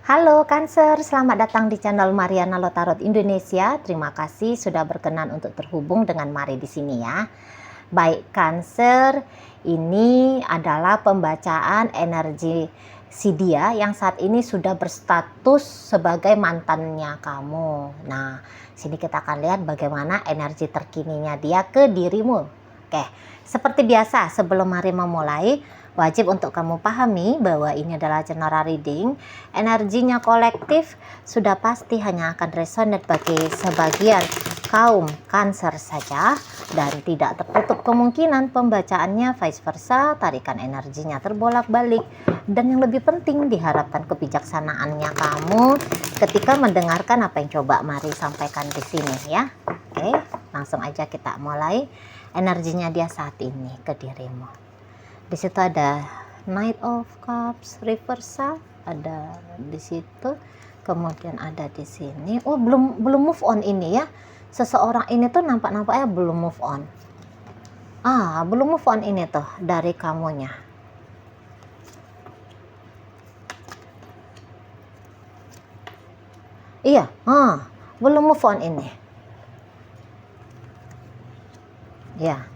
Halo Cancer, selamat datang di channel Mariana Lotarot Indonesia. Terima kasih sudah berkenan untuk terhubung dengan Mari di sini ya. Baik Cancer, ini adalah pembacaan energi si dia yang saat ini sudah berstatus sebagai mantannya kamu. Nah, sini kita akan lihat bagaimana energi terkininya dia ke dirimu. Oke, seperti biasa sebelum Mari memulai, wajib untuk kamu pahami bahwa ini adalah general reading. Energinya kolektif sudah pasti hanya akan resonate bagi sebagian kaum Cancer saja, dan tidak tertutup kemungkinan pembacaannya vice versa, tarikan energinya terbolak-balik, dan yang lebih penting diharapkan kebijaksanaannya kamu ketika mendengarkan apa yang coba Mari sampaikan di sini ya. Oke, langsung aja kita mulai. Energinya dia saat ini ke dirimu. Di situ ada Knight of Cups reversal, ada di situ, kemudian ada di sini. Oh, belum move on ini ya. Seseorang ini tuh nampaknya belum move on. Belum move on ini tuh dari kamunya. Iya, belum move on ini. Ya.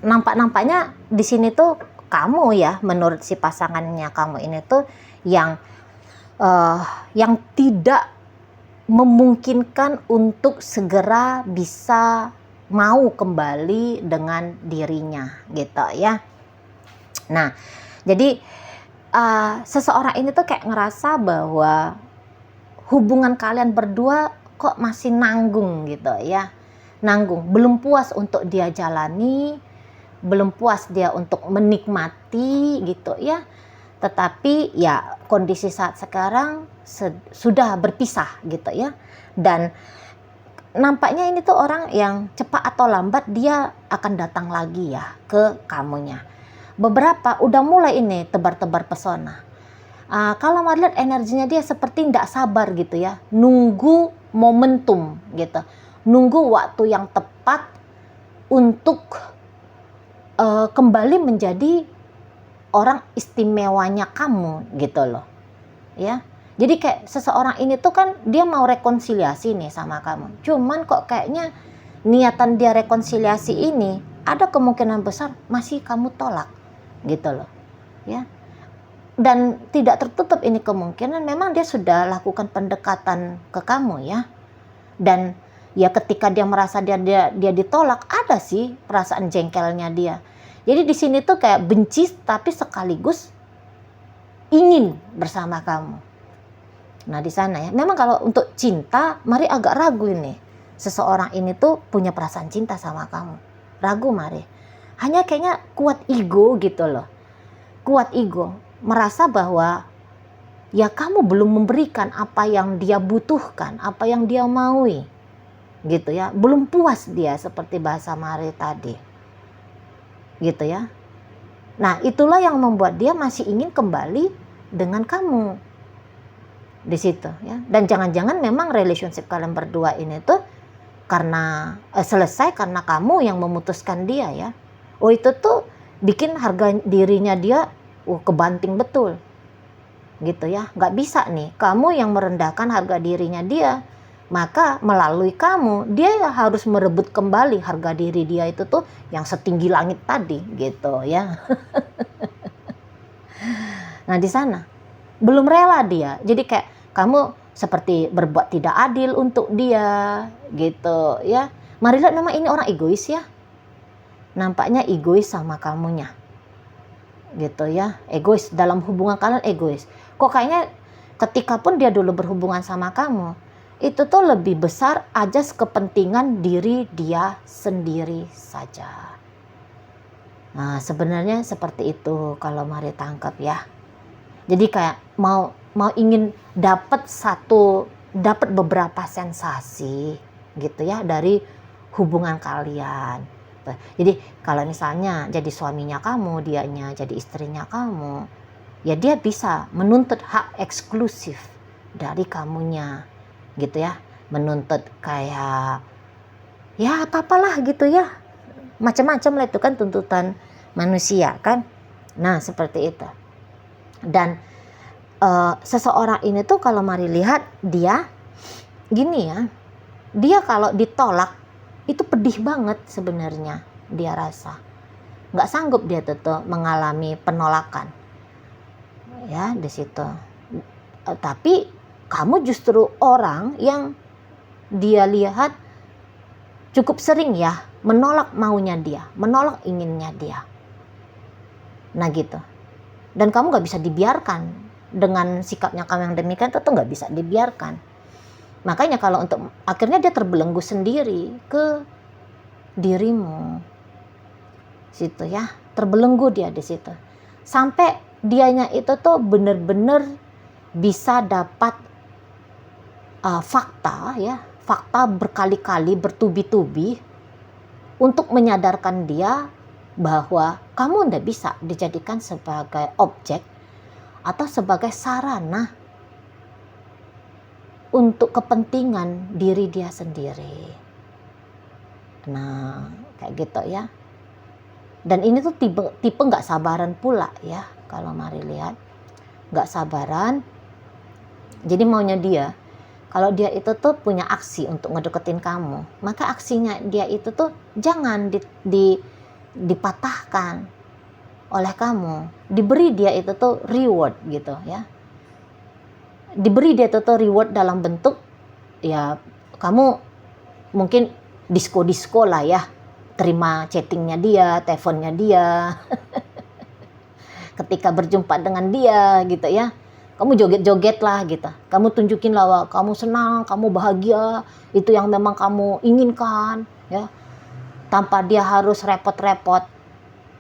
Nampaknya di sini tuh kamu ya, menurut si pasangannya kamu ini tuh yang tidak memungkinkan untuk segera bisa mau kembali dengan dirinya gitu ya. Nah, jadi seseorang ini tuh kayak ngerasa bahwa hubungan kalian berdua kok masih nanggung gitu ya. Nanggung, belum puas untuk dia jalani, belum puas dia untuk menikmati gitu ya. Tetapi ya kondisi saat sekarang sudah berpisah gitu ya. Dan nampaknya ini tuh orang yang cepat atau lambat dia akan datang lagi ya ke kamunya. Beberapa udah mulai ini tebar-tebar pesona. Kalau mau lihat energinya dia seperti tidak sabar gitu ya. Nunggu momentum gitu. Nunggu waktu yang tepat untuk kembali menjadi orang istimewanya kamu gitu loh ya. Jadi kayak seseorang ini tuh kan dia mau rekonsiliasi nih sama kamu, cuman kok kayaknya niatan dia rekonsiliasi ini ada kemungkinan besar masih kamu tolak gitu loh ya. Dan tidak tertutup ini kemungkinan memang dia sudah lakukan pendekatan ke kamu ya. Dan ya ketika dia merasa dia ditolak, ada sih perasaan jengkelnya dia. Jadi di sini tuh kayak benci tapi sekaligus ingin bersama kamu. Nah di sana ya, memang kalau untuk cinta, Mari agak ragu ini. Seseorang ini tuh punya perasaan cinta sama kamu. Ragu Mari. Hanya kayaknya kuat ego gitu loh. Kuat ego. Merasa bahwa ya kamu belum memberikan apa yang dia butuhkan, apa yang dia maui. Gitu ya, belum puas dia seperti bahasa Mari tadi gitu ya. Nah itulah yang membuat dia masih ingin kembali dengan kamu di situ ya. Dan jangan-jangan memang relationship kalian berdua ini tuh karena selesai karena kamu yang memutuskan dia ya. Oh itu tuh bikin harga dirinya dia kebanting betul gitu ya. Nggak bisa nih kamu yang merendahkan harga dirinya dia, maka melalui kamu dia harus merebut kembali harga diri dia itu tuh yang setinggi langit tadi gitu ya. Nah di sana belum rela dia, jadi kayak kamu seperti berbuat tidak adil untuk dia gitu ya. Mari lihat memang ini orang egois ya, nampaknya egois sama kamunya gitu ya. Egois dalam hubungan kalian, egois kok kayaknya ketika pun dia dulu berhubungan sama kamu itu tuh lebih besar ajas kepentingan diri dia sendiri saja. Nah sebenarnya seperti itu kalau Mari tangkap ya. Jadi kayak mau ingin dapat beberapa sensasi gitu ya dari hubungan kalian. Jadi kalau misalnya jadi suaminya kamu, dianya jadi istrinya kamu, ya dia bisa menuntut hak eksklusif dari kamunya gitu ya, menuntut kayak ya apa-apalah gitu ya, macam-macam lah, itu kan tuntutan manusia kan. Nah seperti itu. Dan seseorang ini tuh kalau mari lihat dia gini ya, dia kalau ditolak itu pedih banget sebenarnya, dia rasa nggak sanggup dia tuh mengalami penolakan ya di situ. Tapi kamu justru orang yang dia lihat cukup sering ya menolak maunya dia, menolak inginnya dia. Nah gitu. Dan kamu nggak bisa dibiarkan dengan sikapnya kamu yang demikian, itu nggak bisa dibiarkan. Makanya kalau untuk akhirnya dia terbelenggu sendiri ke dirimu, situ ya, terbelenggu dia di situ. Sampai dianya itu tuh bener-bener bisa dapat fakta ya, fakta berkali-kali bertubi-tubi untuk menyadarkan dia bahwa kamu tidak bisa dijadikan sebagai objek atau sebagai sarana untuk kepentingan diri dia sendiri. Nah, kayak gitu ya. Dan ini tuh tipe nggak sabaran pula ya, kalau mari lihat nggak sabaran. Jadi maunya dia, kalau dia itu tuh punya aksi untuk ngedeketin kamu, maka aksinya dia itu tuh jangan dipatahkan oleh kamu. Diberi dia itu tuh reward gitu ya. Diberi dia itu tuh reward dalam bentuk ya, kamu mungkin disko lah ya, terima chattingnya dia, teleponnya dia ketika berjumpa dengan dia gitu ya, kamu joget-joget lah gitu, kamu tunjukin lah kamu senang, kamu bahagia, itu yang memang kamu inginkan ya, tanpa dia harus repot-repot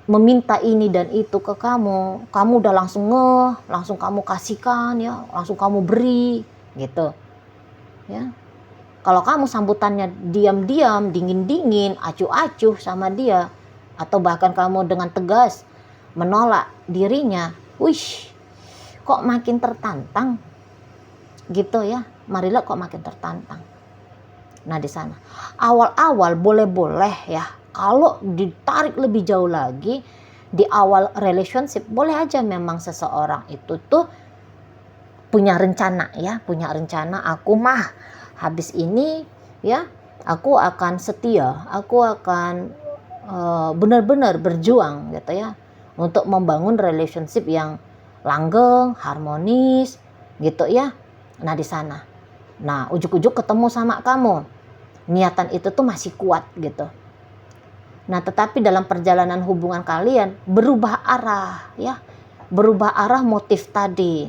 meminta ini dan itu ke kamu udah langsung langsung kamu kasihkan ya, langsung kamu beri gitu ya. Kalau kamu sambutannya diam-diam, dingin-dingin, acuh-acuh sama dia, atau bahkan kamu dengan tegas menolak dirinya, wih, kok makin tertantang gitu ya, marilah kok makin tertantang. Nah di sana awal-awal boleh-boleh ya, kalau ditarik lebih jauh lagi di awal relationship, boleh aja memang seseorang itu tuh punya rencana ya, punya rencana, aku mah habis ini ya aku akan setia, aku akan benar-benar berjuang gitu ya untuk membangun relationship yang langgeng, harmonis gitu ya. Nah di sana, nah ujuk-ujuk ketemu sama kamu, niatan itu tuh masih kuat gitu. Nah tetapi dalam perjalanan hubungan kalian berubah arah ya, berubah arah motif tadi.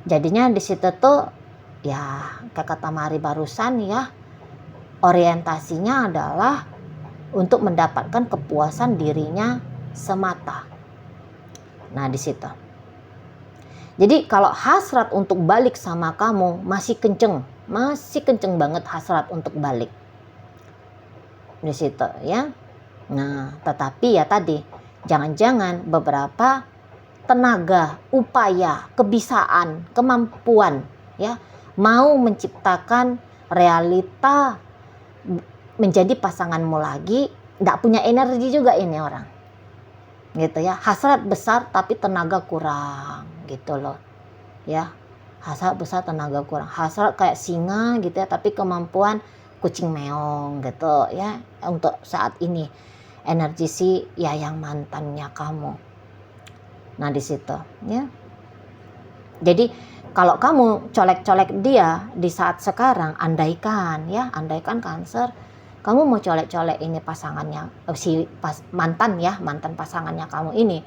Jadinya di situ tuh ya kayak kata Mari barusan ya, orientasinya adalah untuk mendapatkan kepuasan dirinya semata. Nah di situ. Jadi kalau hasrat untuk balik sama kamu masih kenceng banget hasrat untuk balik. Di situ ya. Nah, tetapi ya tadi, jangan-jangan beberapa tenaga, upaya, kebisaan, kemampuan ya mau menciptakan realita menjadi pasanganmu lagi, tidak punya energi juga ini orang gitu ya, hasrat besar tapi tenaga kurang gitu loh ya, hasrat besar tenaga kurang, hasrat kayak singa gitu ya, tapi kemampuan kucing meong gitu ya untuk saat ini, energi si ya yang mantannya kamu. Nah di situ ya, jadi kalau kamu colek-colek dia di saat sekarang, andaikan Cancer, kamu mau colek-colek ini pasangannya, mantan pasangannya kamu ini,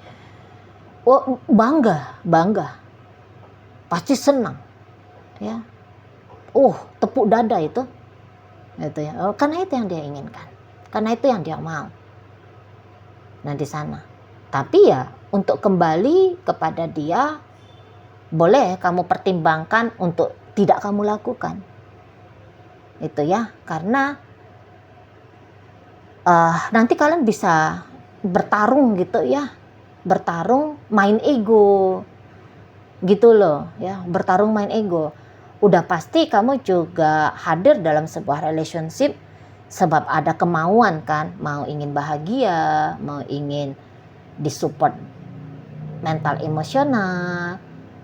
oh bangga, pasti senang, ya, tepuk dada itu ya, karena itu yang dia inginkan, karena itu yang dia mau. Nah di sana, tapi ya untuk kembali kepada dia, boleh kamu pertimbangkan untuk tidak kamu lakukan itu ya, karena nanti kalian bisa bertarung gitu ya, bertarung main ego gitu loh ya, bertarung main ego. Udah pasti kamu juga hadir dalam sebuah relationship sebab ada kemauan kan, mau ingin bahagia, mau ingin disupport mental emosional,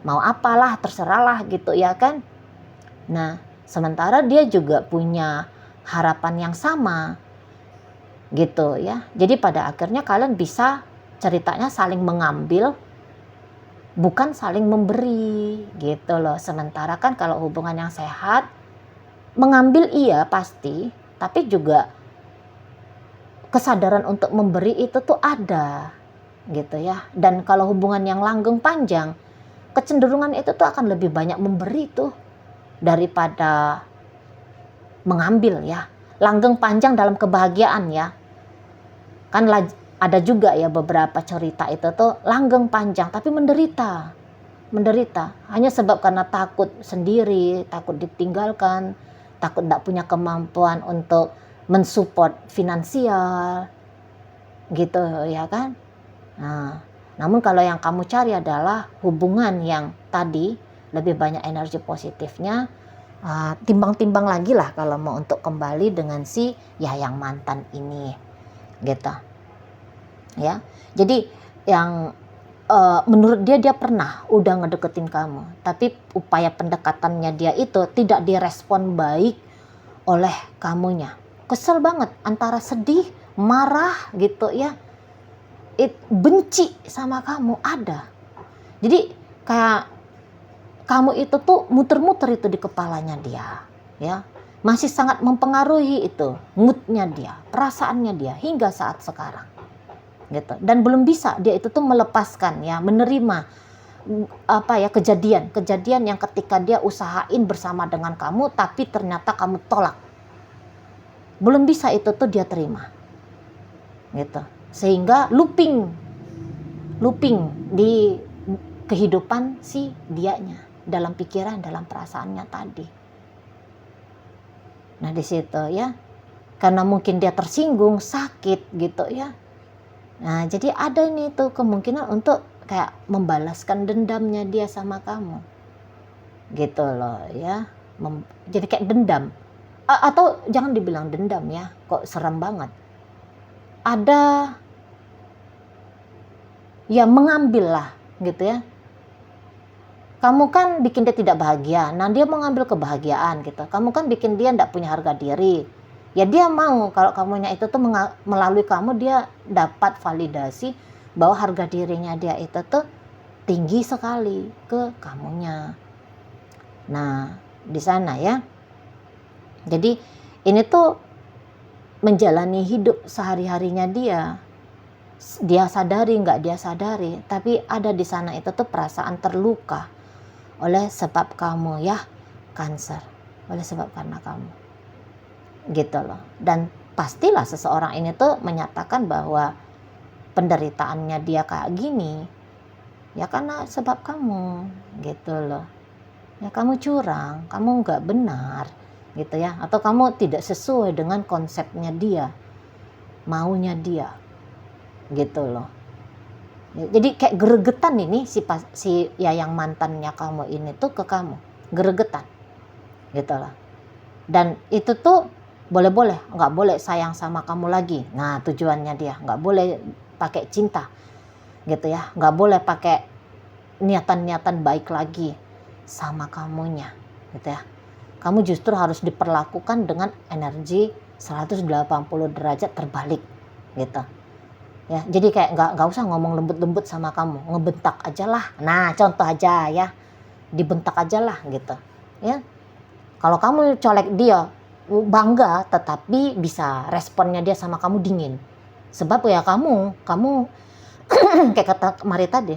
mau apalah terserahlah gitu ya kan. Nah sementara dia juga punya harapan yang sama gitu ya. Jadi pada akhirnya kalian bisa ceritanya saling mengambil, bukan saling memberi gitu loh. Sementara kan kalau hubungan yang sehat, mengambil iya pasti, tapi juga kesadaran untuk memberi itu tuh ada gitu ya. Dan kalau hubungan yang langgeng panjang, kecenderungan itu tuh akan lebih banyak memberi tuh daripada mengambil ya. Langgeng panjang dalam kebahagiaan ya. Kan ada juga ya beberapa cerita itu tuh langgeng panjang tapi menderita. Hanya sebab karena takut sendiri, takut ditinggalkan, takut tidak punya kemampuan untuk mensupport finansial gitu ya kan. Nah, namun kalau yang kamu cari adalah hubungan yang tadi lebih banyak energi positifnya, timbang-timbang lagi lah kalau mau untuk kembali dengan si ya yang mantan ini gitu ya. Jadi yang menurut dia pernah udah ngedeketin kamu, tapi upaya pendekatannya dia itu tidak direspon baik oleh kamunya. Kesel banget, antara sedih, marah gitu ya, benci sama kamu ada. Jadi kayak kamu itu tuh muter-muter itu di kepalanya dia ya, masih sangat mempengaruhi itu moodnya dia, perasaannya dia hingga saat sekarang gitu. Dan belum bisa dia itu tuh melepaskan ya, menerima kejadian yang ketika dia usahain bersama dengan kamu tapi ternyata kamu tolak. Belum bisa itu tuh dia terima gitu, sehingga looping di kehidupan si dianya, dalam pikiran, dalam perasaannya tadi. Nah di situ ya, karena mungkin dia tersinggung, sakit gitu ya. Nah jadi ada nih tuh kemungkinan untuk kayak membalaskan dendamnya dia sama kamu gitu loh ya. Jadi kayak dendam, atau jangan dibilang dendam ya, kok serem banget. Ada ya mengambil lah gitu ya. Kamu kan bikin dia tidak bahagia, nah dia mengambil kebahagiaan gitu. Kamu kan bikin dia tidak punya harga diri. Ya dia mau kalau kamunya itu tuh melalui kamu dia dapat validasi bahwa harga dirinya dia itu tuh tinggi sekali ke kamunya. Nah di sana ya. Jadi ini tuh menjalani hidup sehari-harinya dia sadari nggak dia sadari, tapi ada di sana itu tuh perasaan terluka oleh sebab kamu ya, Cancer, oleh sebab karena kamu gitu loh. Dan pastilah seseorang ini tuh menyatakan bahwa penderitaannya dia kayak gini ya karena sebab kamu gitu loh ya. Kamu curang, kamu nggak benar gitu ya, atau kamu tidak sesuai dengan konsepnya dia, maunya dia gitu loh. Jadi kayak geregetan ini si ya yang mantannya kamu ini tuh ke kamu, geregetan gitu loh. Dan itu tuh boleh-boleh, nggak boleh sayang sama kamu lagi. Nah tujuannya dia nggak boleh pakai cinta gitu ya, nggak boleh pakai niatan-niatan baik lagi sama kamunya gitu ya. Kamu justru harus diperlakukan dengan energi 180 derajat terbalik gitu ya. Jadi kayak nggak usah ngomong lembut-lembut sama kamu, ngebentak aja lah. Nah contoh aja ya, dibentak aja lah gitu ya. Kalau kamu colek dia bangga, tetapi bisa responnya dia sama kamu dingin. Sebab ya kamu kayak kata Mari tadi,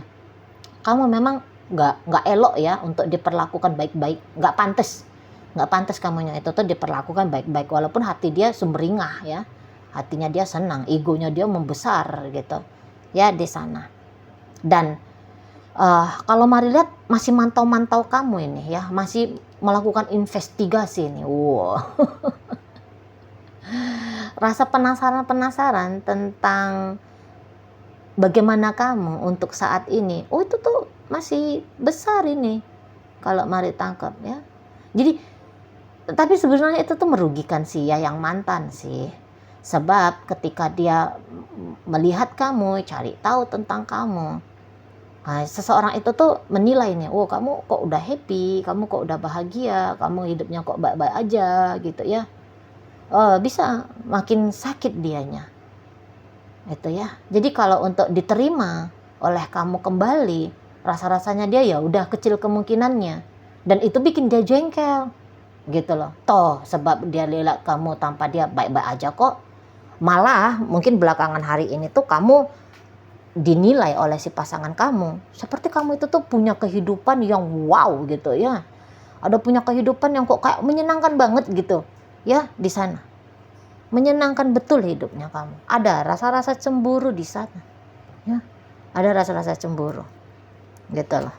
kamu memang nggak elok ya untuk diperlakukan baik-baik, nggak pantas kamunya itu tuh diperlakukan baik-baik, walaupun hati dia sumringah ya, hatinya dia senang, egonya dia membesar gitu ya di sana. Dan kalau Mari lihat masih mantau kamu ini ya, masih melakukan investigasi ini. Wow. Rasa penasaran tentang bagaimana kamu untuk saat ini, itu tuh masih besar ini kalau Mari tangkap ya. Jadi tapi sebenarnya itu tuh merugikan sih ya yang mantan sih. Sebab ketika dia melihat kamu, cari tahu tentang kamu, Nah, seseorang itu tuh menilai nih, oh kamu kok udah happy, kamu kok udah bahagia, kamu hidupnya kok baik-baik aja gitu ya. Bisa makin sakit dianya. Itu ya. Jadi kalau untuk diterima oleh kamu kembali, rasa-rasanya dia ya udah kecil kemungkinannya. Dan itu bikin dia jengkel. Gitu loh. Toh sebab dia lihat kamu tanpa dia baik-baik aja kok. Malah mungkin belakangan hari ini tuh kamu dinilai oleh si pasangan kamu seperti kamu itu tuh punya kehidupan yang wow gitu ya, ada punya kehidupan yang kok kayak menyenangkan banget gitu ya. Di sana menyenangkan betul hidupnya kamu, ada rasa-rasa cemburu di sana ya, ada rasa-rasa cemburu gitu loh,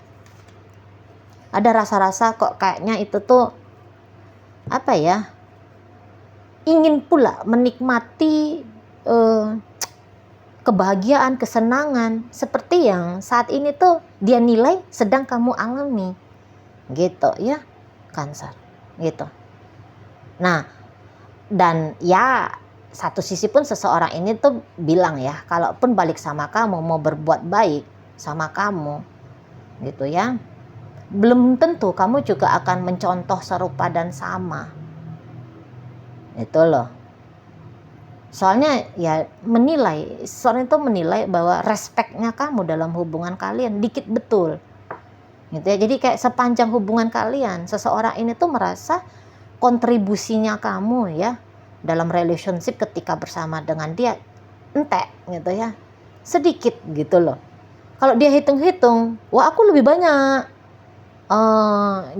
ada rasa-rasa kok kayaknya itu tuh apa ya, ingin pula menikmati kebahagiaan, kesenangan seperti yang saat ini tuh dia nilai sedang kamu alami gitu ya, Cancer gitu. Nah, dan ya satu sisi pun seseorang ini tuh bilang ya, kalaupun balik sama kamu mau berbuat baik sama kamu gitu ya, belum tentu kamu juga akan mencontoh serupa dan sama itu loh. Soalnya ya seorang itu menilai bahwa respeknya kamu dalam hubungan kalian dikit betul gitu ya. Jadi kayak sepanjang hubungan kalian seseorang ini tuh merasa kontribusinya kamu ya dalam relationship ketika bersama dengan dia entek gitu ya, sedikit gitu loh. Kalau dia hitung-hitung, wah aku lebih banyak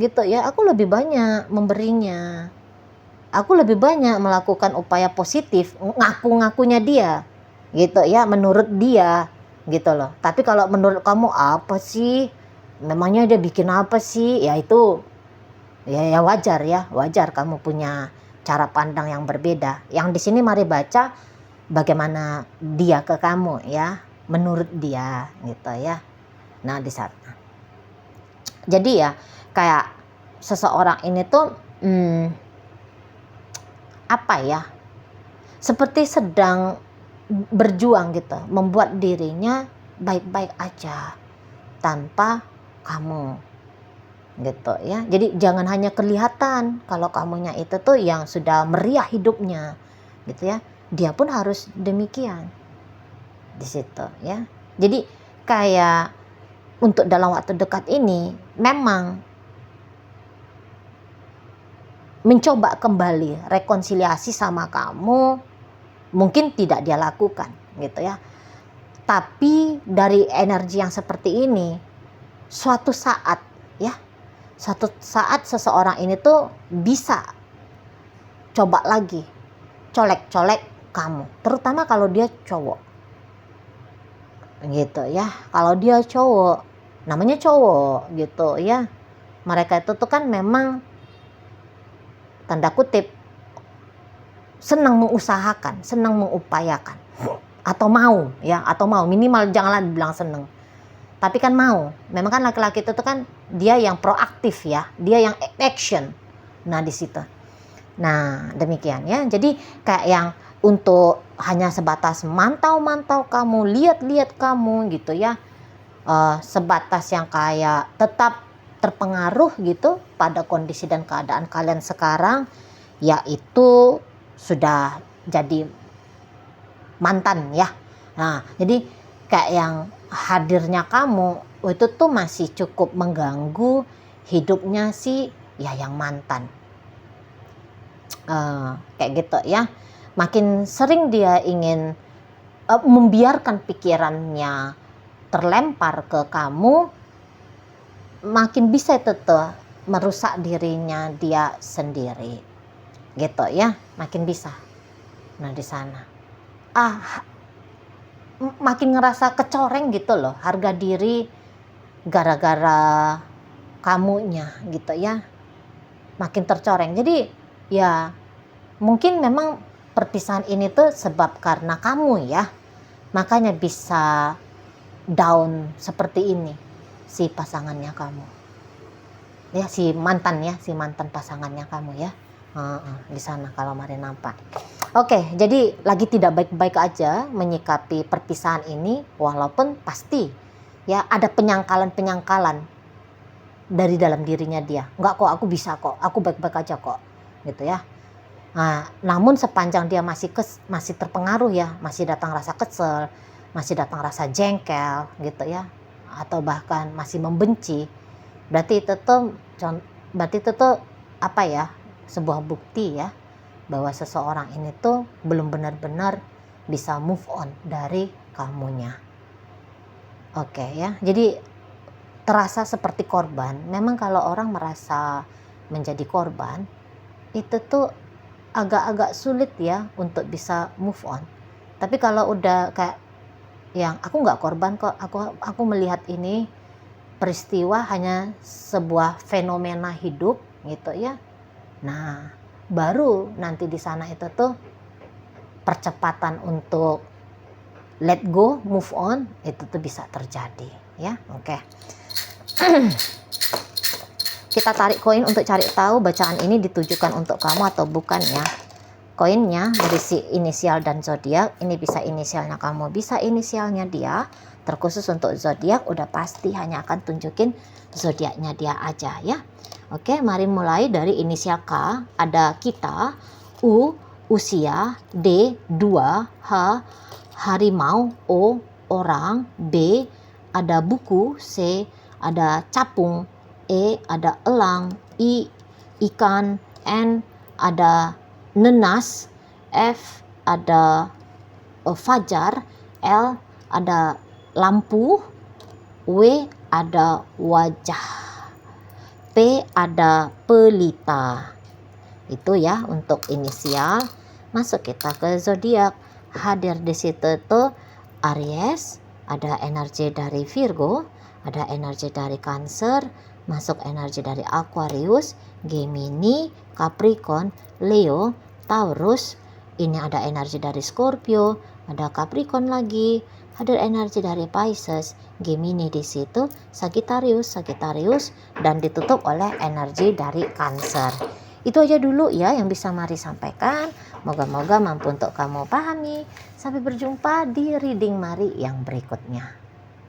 gitu ya, aku lebih banyak memberinya, aku lebih banyak melakukan upaya positif, ngaku-ngakunya dia gitu ya, menurut dia gitu loh. Tapi kalau menurut kamu apa sih, memangnya dia bikin apa sih, ya itu ya wajar ya, wajar kamu punya cara pandang yang berbeda. Yang di sini mari baca bagaimana dia ke kamu ya, menurut dia gitu ya. Nah di sana jadi ya kayak seseorang ini tuh apa ya, seperti sedang berjuang gitu, membuat dirinya baik-baik aja tanpa kamu gitu ya. Jadi jangan hanya kelihatan kalau kamunya itu tuh yang sudah meriah hidupnya gitu ya, dia pun harus demikian di situ ya. Jadi kayak untuk dalam waktu dekat ini memang mencoba kembali rekonsiliasi sama kamu mungkin tidak dia lakukan gitu ya. Tapi dari energi yang seperti ini, suatu saat ya, suatu saat seseorang ini tuh bisa coba lagi colek-colek kamu, terutama kalau dia cowok gitu ya. Kalau dia cowok, namanya cowok gitu ya, mereka itu tuh kan memang tanda kutip senang mengusahakan, senang mengupayakan, atau mau ya, atau mau minimal, janganlah dibilang senang, tapi kan mau. Memang kan laki-laki itu tuh kan dia yang proaktif ya, dia yang action. Nah di situ, nah demikian ya. Jadi kayak yang untuk hanya sebatas mantau-mantau kamu, lihat-lihat kamu gitu ya, sebatas yang kayak tetap terpengaruh gitu pada kondisi dan keadaan kalian sekarang, yaitu sudah jadi mantan ya. Nah jadi kayak yang hadirnya kamu itu tuh masih cukup mengganggu hidupnya si ya yang mantan, kayak gitu ya. Makin sering dia ingin membiarkan pikirannya terlempar ke kamu, makin bisa itu tuh merusak dirinya dia sendiri gitu ya, makin bisa. Nah di sana makin ngerasa kecoreng gitu loh harga diri gara-gara kamunya gitu ya, makin tercoreng. Jadi ya mungkin memang perpisahan ini tuh sebab karena kamu ya, makanya bisa down seperti ini si pasangannya kamu ya, si mantan pasangannya kamu ya. Di sana kalau mari nampak. Oke, jadi lagi tidak baik-baik aja menyikapi perpisahan ini, walaupun pasti ya ada penyangkalan dari dalam dirinya dia. Enggak kok, aku bisa kok, aku baik-baik aja kok, gitu ya. Nah, namun sepanjang dia masih terpengaruh ya, masih datang rasa kesel, masih datang rasa jengkel gitu ya, atau bahkan masih membenci, berarti itu tuh apa ya, sebuah bukti ya bahwa seseorang ini tuh belum benar-benar bisa move on dari kamunya. Oke ya, jadi terasa seperti korban. Memang kalau orang merasa menjadi korban itu tuh agak-agak sulit ya untuk bisa move on. Tapi kalau udah kayak yang aku nggak korban kok, aku melihat ini peristiwa hanya sebuah fenomena hidup gitu ya. Nah, baru nanti di sana itu tuh percepatan untuk let go, move on itu tuh bisa terjadi ya. Oke. Kita tarik koin untuk cari tahu bacaan ini ditujukan untuk kamu atau bukan ya. Koinnya berisi inisial dan zodiak. Ini bisa inisialnya kamu, bisa inisialnya dia. Terkhusus untuk zodiak udah pasti hanya akan tunjukin zodiaknya dia aja ya. Oke, mari mulai dari inisial K. Ada kita, U usia, D 2, H harimau, O orang, B ada buku, C ada capung, E ada elang, I ikan, N ada nenas, F ada fajar, L ada lampu, W ada wajah, P ada pelita. Itu ya untuk inisial. Masuk kita ke zodiak. Hadir di situ tuh Aries, ada energi dari Virgo, ada energi dari Cancer, masuk energi dari Aquarius, Gemini, Capricorn, Leo, Taurus. Ini ada energi dari Scorpio, ada Capricorn lagi, ada energi dari Pisces, Gemini di situ, Sagittarius, dan ditutup oleh energi dari Cancer. Itu aja dulu ya yang bisa Mari sampaikan. Moga-moga mampu untuk kamu pahami. Sampai berjumpa di reading Mari yang berikutnya.